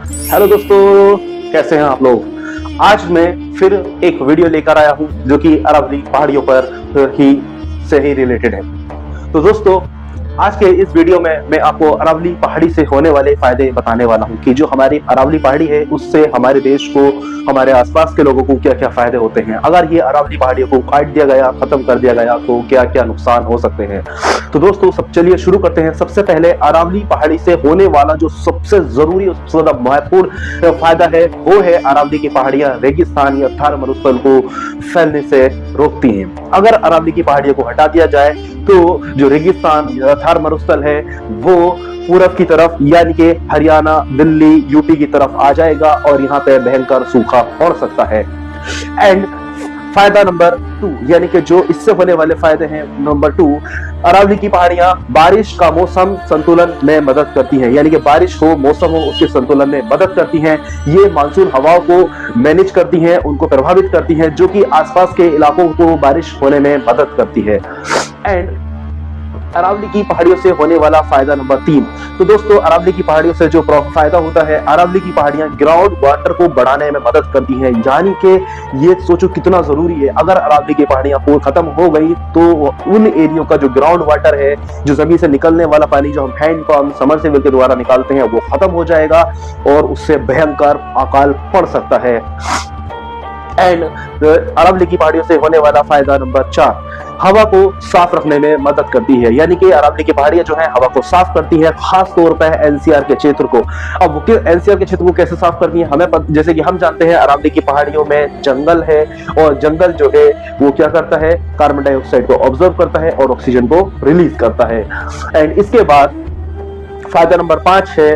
Hello दोस्तों, कैसे हैं आप लोग। आज मैं फिर एक वीडियो लेकर आया हूं जो कि अरावली पहाड़ियों पर ही से ही रिलेटेड है। तो दोस्तों, आज के इस वीडियो में मैं आपको अरावली पहाड़ी से होने वाले फायदे बताने वाला हूं कि जो हमारी अरावली पहाड़ी है उससे हमारे देश को, हमारे आसपास के लोगों को क्या क्या फायदे होते हैं। अगर ये अरावली पहाड़ियों को काट दिया गया, खत्म कर दिया गया तो क्या क्या नुकसान हो सकते हैं। तो दोस्तों, सब चलिए शुरू करते हैं। सबसे पहले अरावली पहाड़ी से होने वाला जो सबसे जरूरी और सबसे ज्यादा महत्वपूर्ण फायदा है वो है अरावली की पहाड़ियां रेगिस्तान या थार मरुस्थल को फैलने से रोकती हैं। अगर अरावली की पहाड़ियों को हटा दिया जाए तो जो रेगिस्तान या थार मरुस्थल है वो पूरब की तरफ यानी कि हरियाणा, दिल्ली, यूपी की तरफ आ जाएगा और यहाँ पे भयंकर सूखा पड़ सकता है। एंड फायदा नंबर 2 यानी कि जो इससे होने वाले फायदे हैं नंबर 2, अरावली की पहाड़ियां बारिश का मौसम संतुलन में मदद करती हैं। यानी कि बारिश हो, मौसम हो, उसके संतुलन में मदद करती हैं। ये मानसून हवाओं को मैनेज करती हैं, उनको प्रभावित करती हैं, जो कि आसपास के इलाकों को बारिश होने में मदद करती है। एंड अरावली की पहाड़ियों से होने वाला फायदा नंबर 3, तो दोस्तों अरावली की पहाड़ियों से जो फायदा होता है, अरावली की पहाड़ियां ग्राउंड वाटर को बढ़ाने में मदद करती हैं। यानी कि ये सोचो कितना जरूरी है। अगर अरावली की पहाड़ियां पूरी खत्म हो गई तो उन एरियो का जो ग्राउंड वाटर है, जो जमीन से निकलने वाला पानी जो हम हैंडपंप, समरसेबल के द्वारा निकालते हैं, वो खत्म हो जाएगा और उससे भयंकर अकाल पड़ सकता है। एंड अरावली की पहाड़ियों से होने वाला फायदा नंबर 4, हवा को साफ रखने में मदद करती है। यानी कि अरावली की पहाड़ियां जो है हवा को साफ करती है, खास तौर पर एनसीआर के क्षेत्र को। अब एनसीआर के क्षेत्र को कैसे साफ करती है, हमें जैसे कि हम जानते हैं अरावली की पहाड़ियों में जंगल है और जंगल जो है वो क्या करता है, कार्बन डाइऑक्साइड को ऑब्जर्व करता है और ऑक्सीजन को रिलीज करता है। एंड इसके बाद फायदा नंबर 5 है,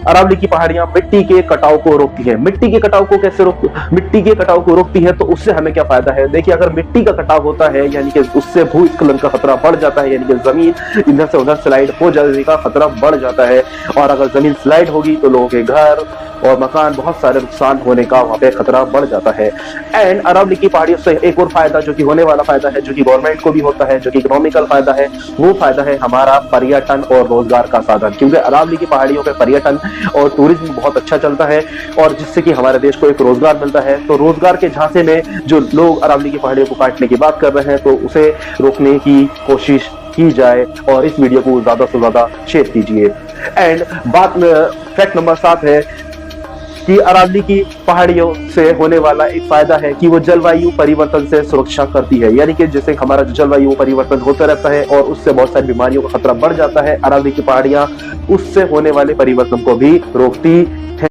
अरावली की पहाड़ियां मिट्टी के कटाव को रोकती है। मिट्टी के कटाव को कैसे मिट्टी के कटाव को रोकती है तो उससे हमें क्या फायदा है। देखिए, अगर मिट्टी का कटाव होता है यानी कि उससे भूस्खलन का खतरा बढ़ जाता है, यानी कि जमीन इधर से उधर स्लाइड हो जाने का खतरा बढ़ जाता है। और अगर जमीन स्लाइड होगी तो लोगों के घर और मकान, बहुत सारे नुकसान होने का वहां पे खतरा बढ़ जाता है। एंड अरावली की पहाड़ियों से एक और फायदा जो कि होने वाला फायदा है, जो कि गवर्नमेंट को भी होता है, जो कि इकोनॉमिकल फायदा है, वो फायदा है हमारा पर्यटन और रोजगार का साधन। क्योंकि अरावली की पहाड़ियों पे पर्यटन और टूरिज्म बहुत अच्छा चलता है और जिससे कि हमारे देश को एक रोजगार मिलता है। तो रोजगार के झांसे में जो लोग अरावली की पहाड़ियों को काटने की बात कर रहे हैं तो उसे रोकने की कोशिश की जाए और इस वीडियो को ज्यादा से ज्यादा शेयर कीजिए। एंड बात फैक्ट नंबर 7 है कि अरावली की पहाड़ियों से होने वाला एक फायदा है कि वो जलवायु परिवर्तन से सुरक्षा करती है। यानी कि जैसे हमारा जो जलवायु परिवर्तन होता रहता है और उससे बहुत सारी बीमारियों का खतरा बढ़ जाता है, अरावली की पहाड़ियां उससे होने वाले परिवर्तन को भी रोकती